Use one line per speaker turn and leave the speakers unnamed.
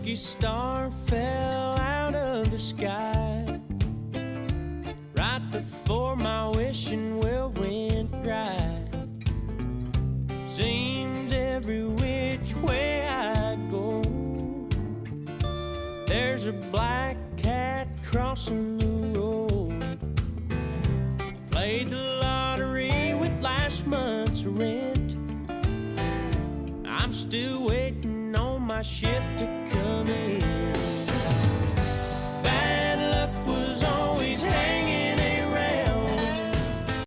lucky star fell out of the sky right before my wishing well went dry. Seems every which way I go, there's a black cat crossing the road. Played the lottery with last month's rent. I'm still waiting on my ship to come in.